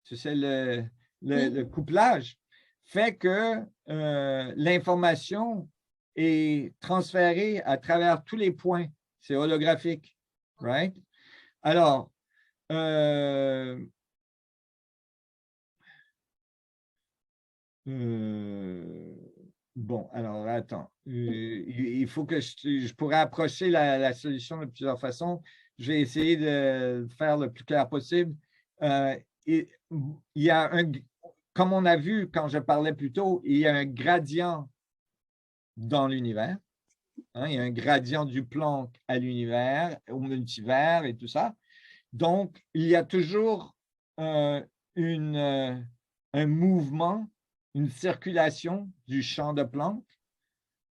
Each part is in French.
tu sais, le couplage fait que l'information est transférée à travers tous les points. C'est holographique, right? Alors, bon, alors attends. Il faut que je pourrais approcher la solution de plusieurs façons. Je vais essayer de faire le plus clair possible. Il y a comme on a vu quand je parlais plus tôt, il y a un gradient dans l'univers. Hein, il y a un gradient du Planck à l'univers, au multivers et tout ça. Donc, il y a toujours un mouvement, une circulation du champ de Planck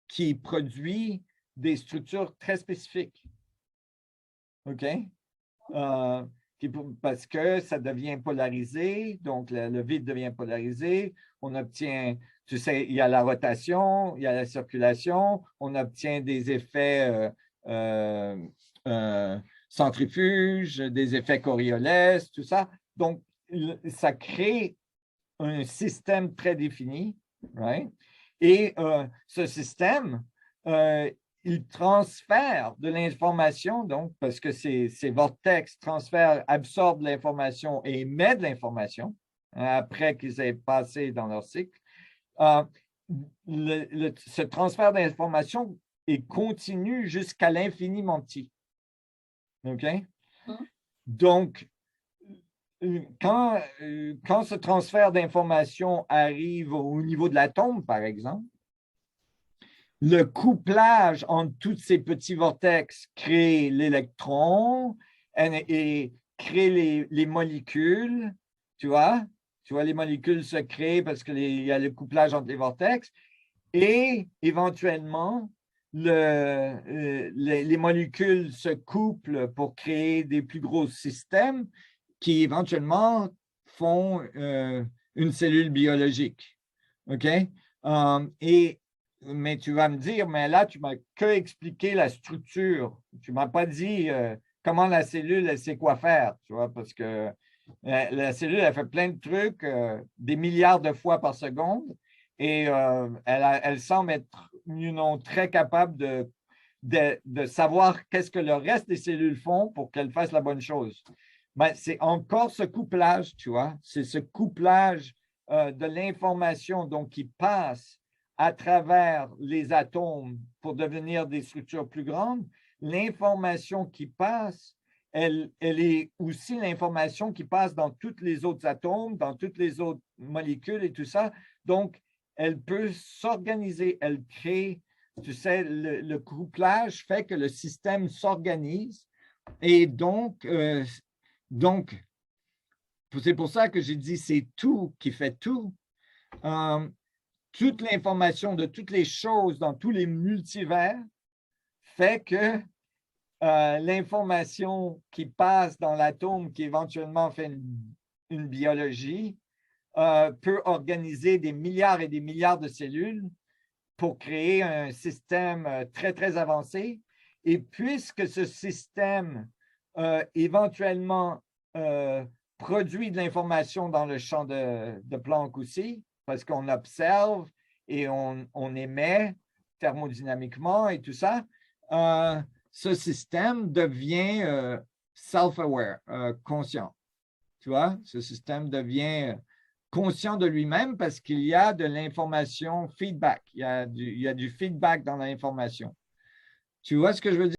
qui produit des structures très spécifiques. OK? Parce que ça devient polarisé, donc le vide devient polarisé, on obtient, tu sais, il y a la rotation, il y a la circulation, on obtient des effets centrifuges, des effets Coriolis, tout ça. Donc, ça crée un système très défini, right? Et ce système, il transfère de l'information, donc, parce que ces vortex transfèrent, absorbent l'information et émettent de l'information après qu'ils aient passé dans leur cycle. Ce transfert d'information est continu jusqu'à l'infiniment petit. OK? Donc, quand ce transfert d'information arrive au niveau de l'atome, par exemple, le couplage entre tous ces petits vortex crée l'électron et crée les molécules, tu vois? Tu vois, les molécules se créent parce qu'il y a le couplage entre les vortex et éventuellement, les molécules se couplent pour créer des plus gros systèmes qui éventuellement font une cellule biologique. OK? Mais tu vas me dire, mais là, tu m'as que expliqué la structure. Tu ne m'as pas dit comment la cellule, elle sait quoi faire, tu vois, parce que la cellule, elle fait plein de trucs des milliards de fois par seconde et elle semble être très capable de savoir qu'est-ce que le reste des cellules font pour qu'elles fassent la bonne chose. Mais c'est encore ce couplage, tu vois, c'est ce couplage de l'information donc qui passe à travers les atomes pour devenir des structures plus grandes. L'information qui passe, elle est aussi l'information qui passe dans tous les autres atomes, dans toutes les autres molécules et tout ça. Donc, elle peut s'organiser, elle crée, tu sais, le couplage fait que le système s'organise et donc, c'est pour ça que j'ai dit c'est tout qui fait tout. Toute l'information de toutes les choses dans tous les multivers fait que l'information qui passe dans l'atome qui éventuellement fait une biologie peut organiser des milliards et des milliards de cellules pour créer un système très, très avancé. Et puisque ce système éventuellement produit de l'information dans le champ de Planck aussi, parce qu'on observe et on émet thermodynamiquement et tout ça, ce système devient self-aware, conscient. Tu vois, ce système devient conscient de lui-même parce qu'il y a de l'information feedback. Il y a du feedback dans l'information. Tu vois ce que je veux dire?